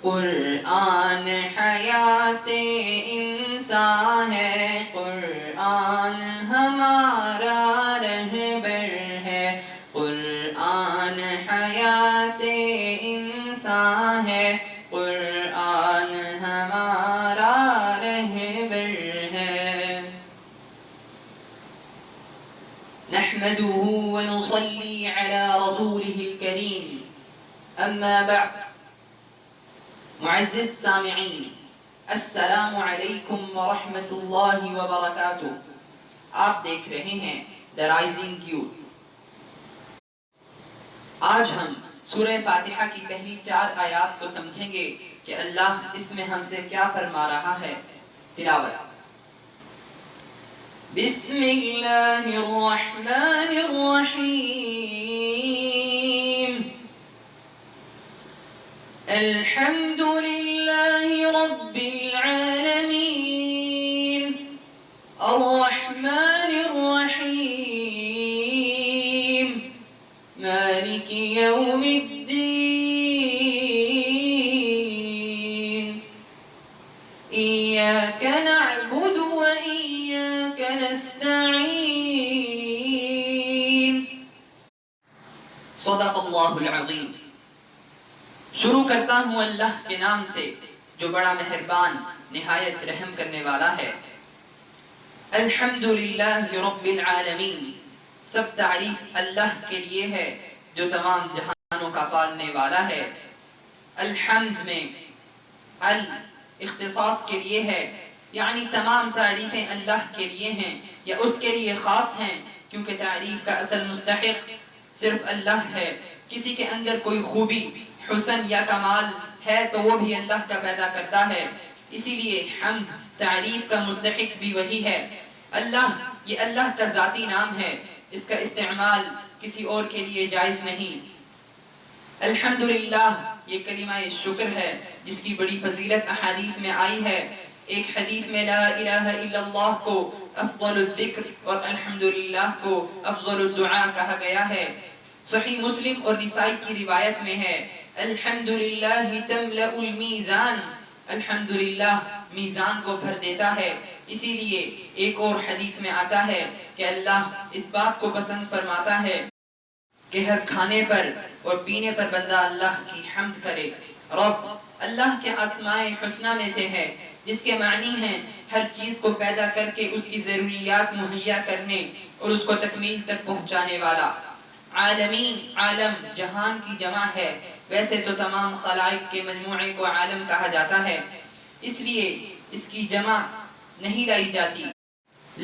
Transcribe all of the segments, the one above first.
قرآن حیات انسان ہے، قرآن ہمارا رہبر ہے، قرآن حیات انسان ہے، قرآن ہمارا رہبر ہے۔ نحمده ونصلي على رسوله الكريم، اما بعد۔ معزز سامعین، السلام علیکم ورحمۃ اللہ وبرکاتہ۔ آپ دیکھ رہے ہیں دی رائزنگ یوتھ۔ آج ہم سورہ فاتحہ کی پہلی 4 آیات کو سمجھیں گے کہ اللہ اس میں ہم سے کیا فرما رہا ہے۔ تلاوت۔ بسم اللہ الرحمن الرحیم، الحمد للہ رب العالمین، الرحمن الرحیم، مالک یوم الدین، ایاک نعبد و ایاک نستعین۔ صدق اللہ العظیم۔ شروع کرتا ہوں اللہ کے نام سے جو بڑا مہربان نہایت رحم کرنے والا ہے۔ الحمدللہ رب العالمین، سب تعریف اللہ کے لیے ہے جو تمام جہانوں کا پالنے والا ہے۔ الحمد میں ال اختصاص کے لیے ہے، یعنی تمام تعریفیں اللہ کے لیے ہیں یا اس کے لیے خاص ہیں، کیونکہ تعریف کا اصل مستحق صرف اللہ ہے۔ کسی کے اندر کوئی خوبی، حسن یا کمال ہے تو وہ بھی اللہ کا پیدا کرتا ہے، اسی لیے حمد تعریف کا مستحق بھی وہی ہے۔ اللہ، یہ اللہ کا ذاتی نام ہے، اس کا استعمال کسی اور کے لیے جائز نہیں۔ الحمدللہ یہ کلمہ شکر ہے جس کی بڑی فضیلت احادیث میں آئی ہے۔ ایک حدیث میں لا الہ الا اللہ کو افضل الذکر اور الحمدللہ کو افضل الدعاء کہا گیا ہے۔ صحیح مسلم اور نسائی کی روایت میں ہے الحمدللہ تملأ المیزان، الحمدللہ میزان کو بھر دیتا ہے۔ اسی لیے ایک اور حدیث میں آتا ہے کہ اللہ اس بات کو پسند فرماتا ہے کہ ہر کھانے پر اور پینے پر بندہ اللہ کی حمد کرے۔ رب اللہ کے اسماء حسنہ میں سے ہے جس کے معنی ہیں ہر چیز کو پیدا کر کے اس کی ضروریات مہیا کرنے اور اس کو تکمیل تک پہنچانے والا۔ عالمین، عالم جہان کی جمع ہے، ویسے تو تمام خلائق کے مجموعے کو عالم کہا جاتا ہے، اس لیے اس کی جمع نہیں لائی جاتی،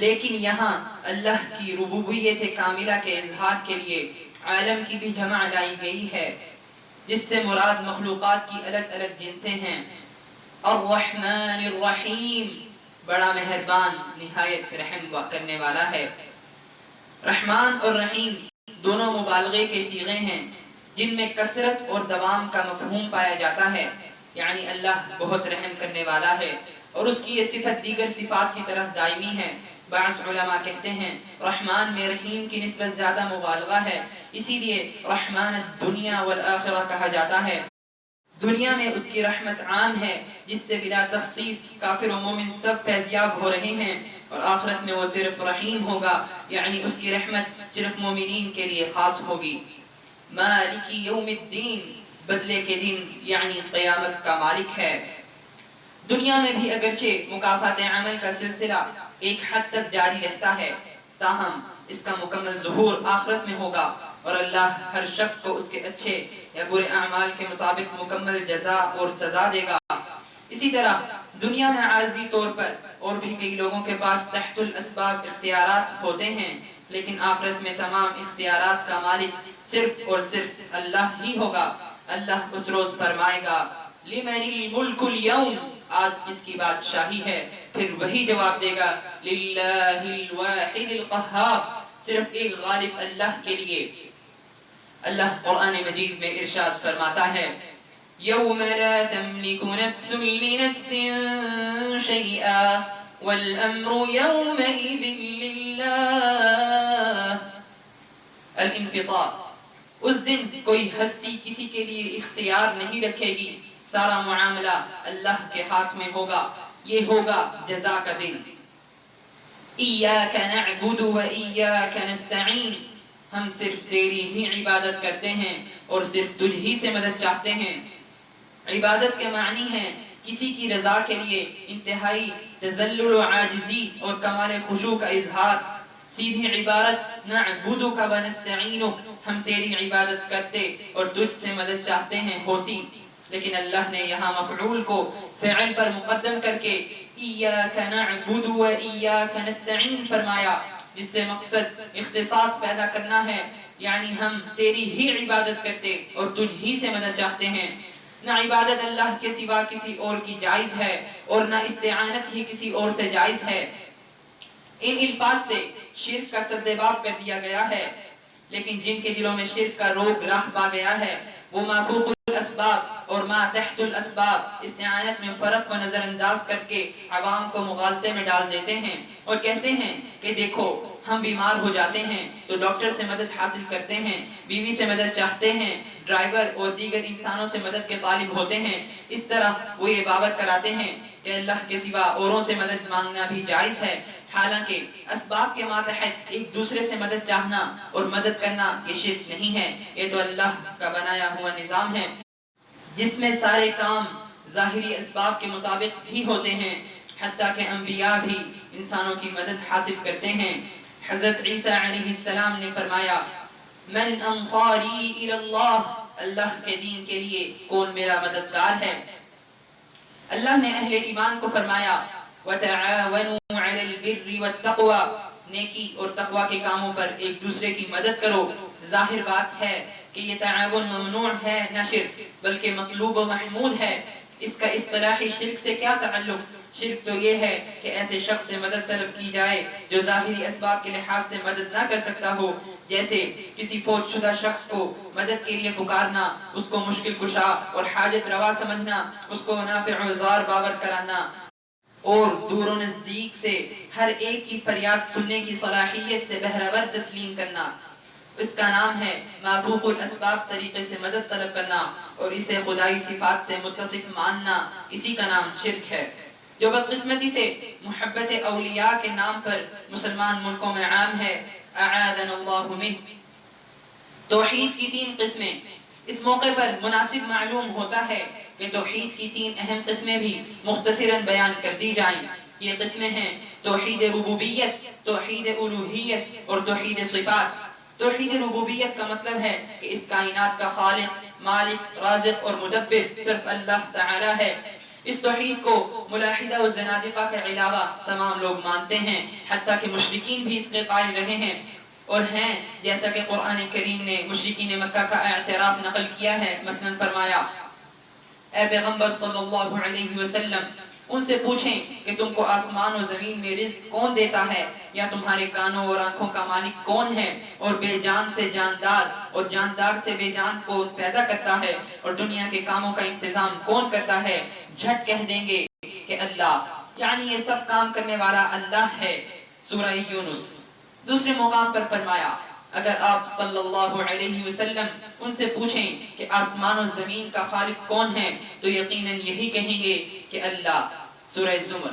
لیکن یہاں اللہ کی ربوبیت کاملہ کے اظہار کے لیے عالم کی بھی جمع لائی گئی ہے، جس سے مراد مخلوقات کی الگ الگ جنسیں ہیں۔ الرحمن الرحیم، بڑا مہربان نہایت رحم کرنے والا ہے۔ رحمان اور رحیم دونوں مبالغے کے صیغے ہیں جن میں کثرت اور دوام کا مفہوم پایا جاتا ہے، یعنی اللہ بہت رحم کرنے والا ہے اور اس کی یہ صفت دیگر صفات کی طرح دائمی ہے۔ بعض علماء کہتے ہیں رحمان میں رحیم کی نسبت زیادہ مبالغہ ہے، اسی لیے رحمان الدنیا والآخرہ کہا جاتا ہے۔ دنیا میں اس کی رحمت عام ہے جس سے بلا تخصیص کافر و مومن سب فیضیاب ہو رہے ہیں، اور آخرت میں وہ صرف رحیم ہوگا، یعنی اس کی رحمت صرف مومنین کے لیے خاص ہوگی۔ مالک یوم الدین، بدلے کے دن یعنی قیامت کا مالک ہے۔ دنیا میں بھی اگرچہ مکافات عمل کا سلسلہ ایک حد تک جاری رہتا ہے، تاہم اس کا مکمل ظہور آخرت میں ہوگا اور اللہ ہر شخص کو اس کے اچھے یا برے اعمال کے مطابق مکمل جزا اور سزا دے گا۔ اسی طرح دنیا میں عارضی طور پر اور بھی کئی لوگوں کے پاس تحت الاسباب اختیارات ہوتے ہیں، لیکن آخرت میں تمام اختیارات کا مالک صرف اور صرف اللہ ہی ہوگا۔ اللہ اس روز فرمائے گا لمن الملک اليوم، آج کس کی بادشاہی ہے؟ پھر وہی جواب دے گا للہ الواحد القہار، صرف ایک غالب اللہ کے لیے۔ اللہ قرآن مجید میں ارشاد فرماتا ہے یوم لا تملک نفس لنفس شیئا والامر یومئذ للہ۔ الانفطار، اس دن کوئی ہستی کسی کے لیے اختیار نہیں رکھے گی سارا معاملہ اللہ کے ہاتھ میں ہوگا، یہ ہوگا جزا کا دن۔ ایاک نعبد و ایاک نستعین، ہم صرف تیری ہی عبادت کرتے ہیں اور صرف تجھ ہی سے مدد چاہتے ہیں۔ عبادت کے معنی ہیں کسی کی رضا کے لیے انتہائی تذلل و عاجزی اور کمال خشوع کا اظہار۔ سیدھی عبارت نعبدک و نستعینک، ہم تیری عبادت کرتے اور تجھ سے مدد چاہتے ہیں ہوتی، لیکن اللہ نے یہاں مفعول کو فعل پر مقدم کر کے ایاک نعبد و ایاک نستعین فرمایا، جس سے مقصد اختصاص پیدا کرنا ہے، یعنی ہم تیری ہی عبادت کرتے اور تجھ ہی سے مدد چاہتے ہیں۔ نہ عبادت اللہ کے سوا کسی اور کی جائز ہے اور نہ استعانت ہی کسی اور سے جائز ہے۔ ان الفاظ سے شرک کا سدباب کر دیا گیا ہے، لیکن جن کے دلوں میں شرک کا روگ راہ پا گیا ہے وہ ما فوق الاسباب اور ما تحت الاسباب استعانت میں فرق کو نظر انداز کر کے عوام کو مغالطے میں ڈال دیتے ہیں اور کہتے ہیں کہ دیکھو ہم بیمار ہو جاتے ہیں تو ڈاکٹر سے مدد حاصل کرتے ہیں، بیوی سے مدد چاہتے ہیں، ڈرائیور اور دیگر انسانوں سے مدد کے طالب ہوتے ہیں۔ اس طرح وہ یہ باور کراتے ہیں کہ اللہ کے سوا اوروں سے مدد مانگنا بھی جائز ہے، حالانکہ اسباب کے ماتحت ایک دوسرے سے مدد چاہنا اور مدد کرنا یہ شرک نہیں ہے، یہ تو اللہ کا بنایا ہوا نظام ہے جس میں سارے کام ظاہری اسباب کے مطابق بھی ہوتے ہیں، حتیٰ کہ انبیاء بھی انسانوں کی مدد حاصل کرتے ہیں۔ حضرت عیسیٰ علیہ السلام نے فرمایا من انصاری الی اللہ، اللہ کے دین کے لیے کون میرا مددگار ہے؟ اللہ نے اہل ایمان کو فرمایا وَتَعَاوَنُوا عَلَى الْبِرِّ وَالتَّقْوَى، نیکی اور تقوی کے کاموں پر ایک دوسرے کی مدد کرو۔ ظاہر بات ہے کہ یہ تعاون ممنوع ہے نہ شرک بلکہ مطلوب و محمود ہے۔ اس کا اصطلاحی شرک سے کیا تعلق؟ شرک تو یہ ہے کہ ایسے شخص سے مدد طلب کی جائے جو ظاہری اسباب کے لحاظ سے مدد نہ کر سکتا ہو، جیسے کسی فوت شدہ شخص کو مدد کے لیے پکارنا، اس کو مشکل کشا اور حاجت روا سمجھنا، اس کو نافع و ضار باور کرانا اور دور و نزدیک سے ہر ایک کی فریاد سننے کی صلاحیت سے بہرور تسلیم کرنا، اس کا نام ہے ما فوق الاسباب طریقے سے مدد طلب کرنا اور اسے خدائی صفات سے متصف ماننا، اسی کا نام شرک ہے، جو بدقسمتی سے محبت اولیاء کے نام پر مسلمان ملکوں میں عام ہے۔ اعاذنا اللہ منہ۔ توحید کی تین قسمیں، اس موقع پر مناسب معلوم ہوتا ہے کہ توحید کی تین اہم قسمیں بھی مختصراً بیان کر دی جائیں۔ یہ قسمیں ہیں توحید ربوبیت، توحید الوہیت اور توحید صفات۔ توحید ربوبیت کا مطلب ہے کہ اس کائنات کا خالق، مالک، رازق اور مدبر صرف اللہ تعالی ہے۔ اس توحید کو ملاحدہ و زنادقہ کے علاوہ تمام لوگ مانتے ہیں، حتیٰ کہ مشرکین بھی اس کے قائل رہے ہیں اور ہیں، جیسا کہ قرآن کریم نے مشرکین مکہ کا اعتراف نقل کیا ہے۔ مثلاً فرمایا اے پیغمبر صلی اللہ علیہ وسلم ان سے پوچھیں کہ تم کو آسمان و زمین میں رزق کون دیتا ہے، یا تمہارے کانوں اور آنکھوں کا مالک کون ہے، اور بے جان سے جاندار اور جاندار سے بے جان کو پیدا کرتا ہے، اور دنیا کے کاموں کا انتظام کون کرتا ہے؟ جھٹ کہہ دیں گے کہ اللہ، یعنی یہ سب کام کرنے والا اللہ ہے۔ سورہ یونس۔ دوسرے مقام پر فرمایا اگر آپ صلی اللہ علیہ وسلم ان سے پوچھیں کہ آسمان و زمین کا خالق کون ہے تو یقیناً یہی کہیں گے کہ اللہ۔ سورہ زمر۔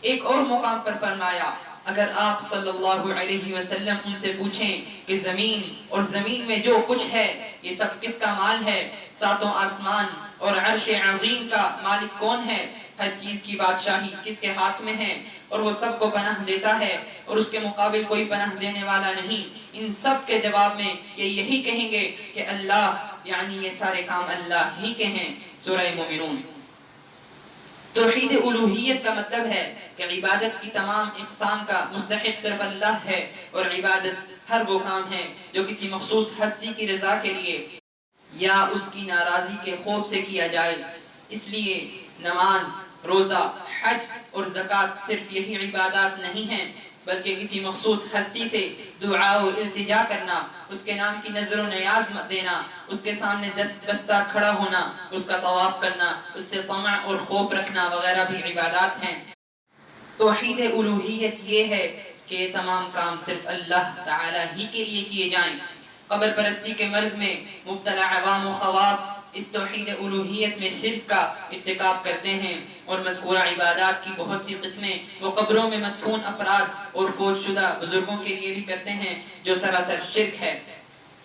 ایک اور مقام پر فرمایا اگر آپ صلی اللہ علیہ وسلم ان سے پوچھیں کہ زمین اور زمین میں جو کچھ ہے یہ سب کس کا مال ہے، ساتوں آسمان اور عرش عظیم کا مالک کون ہے، ہر چیز کی بادشاہی کس کے ہاتھ میں ہے اور وہ سب کو پناہ دیتا ہے اور اس کے مقابل کوئی پناہ دینے والا نہیں، ان سب کے جواب میں یہ یہی کہیں گے کہ اللہ، یعنی یہ سارے کام اللہ ہی کے ہیں۔ سورہ مومنون۔ توحید الوہیت کا مطلب ہے کہ عبادت کی تمام اقسام کا مستحق صرف اللہ ہے، اور عبادت ہر وہ کام ہے جو کسی مخصوص ہستی کی رضا کے لیے یا اس کی ناراضی کے خوف سے کیا جائے۔ اس لیے نماز، روزہ، حج اور زکوٰۃ صرف یہی عبادات نہیں ہیں بلکہ کسی مخصوص ہستی سے دعا و التجا کرنا، اس کے نام کی نظر و نیاز دینا، اس کے سامنے دست بستہ کھڑا ہونا، اس کا طواف کرنا، اس سے طمع اور خوف رکھنا وغیرہ بھی عبادات ہیں۔ توحید الوہیت یہ ہے کہ یہ تمام کام صرف اللہ تعالی ہی کے لیے کیے جائیں۔ قبر پرستی کے مرض میں مبتلا عوام و خواص اس توحید الوہیت میں شرک کا ارتکاب کرتے ہیں، اور مذکورہ عبادات کی بہت سی قسمیں وہ قبروں میں مدفون افراد اور فوت شدہ بزرگوں کے لیے بھی کرتے ہیں، جو سراسر شرک ہے۔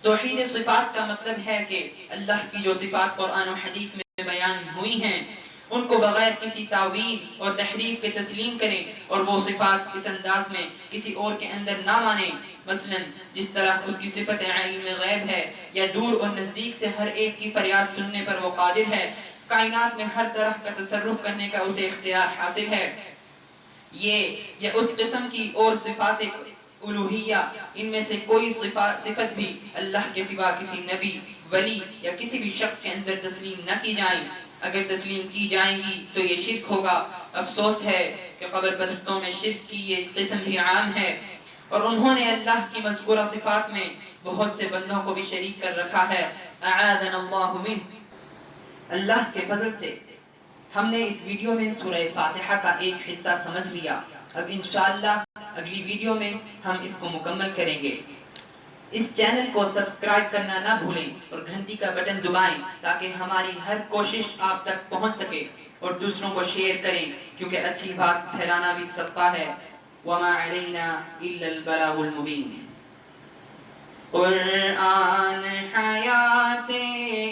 توحید صفات کا مطلب ہے کہ اللہ کی جو صفات قرآن و حدیث میں بیان ہوئی ہیں ان کو بغیر کسی تعویل اور تحریف کے تسلیم کریں، اور وہ صفات اس انداز میں کسی اور کے اندر نہ مانیں۔ مثلا جس طرح اس کی صفت علم غیب ہے، یا دور اور نزدیک سے ہر ایک کی فریاد سننے پر وہ قادر ہے، کائنات میں ہر طرح کا تصرف کرنے کا اسے اختیار حاصل ہے، یہ اس قسم کی اور صفات الوہیہ، ان میں سے کوئی صفت بھی اللہ کے سوا کسی نبی، ولی یا کسی بھی شخص کے اندر تسلیم نہ کی جائیں۔ اگر تسلیم کی جائیں گی تو یہ شرک ہوگا۔ افسوس ہے کہ قبر پرستوں میں شرک کی یہ قسم بھی عام ہے، اور انہوں نے اللہ کی مذکورہ صفات میں بہت سے بندوں کو بھی شریک کر رکھا ہے۔ اعاذنا اللہ من۔ اللہ کے فضل سے ہم نے اس ویڈیو میں سورہ فاتحہ کا ایک حصہ سمجھ لیا۔ اب انشاءاللہ اگلی ویڈیو میں ہم اس کو مکمل کریں گے۔ اس چینل کو سبسکرائب کرنا نہ بھولیں اور گھنٹی کا بٹن دبائیں تاکہ ہماری ہر کوشش آپ تک پہنچ سکے، اور دوسروں کو شیئر کریں کیونکہ اچھی بات پھیلانا بھی صدقہ ہے۔ وما علینا الا البلاغ المبین۔ قرآن حیات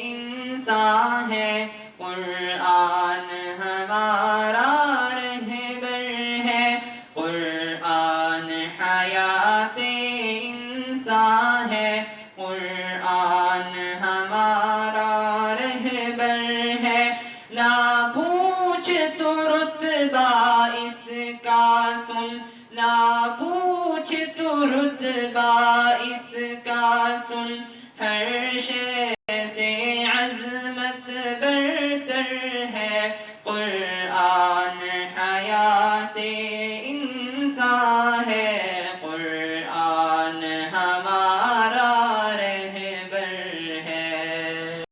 انسان ہے، قرآن ہمارا رہبر ہے، قرآن حیات انسان ہے، قرآن ہمارا رہبر ہے۔ نہ پوچھ تو رتبہ اس کا سن، نہ پوچھ تو رتبہ اس کا سن، ہر شے سے عظمت برتر ہے، قرآن حیات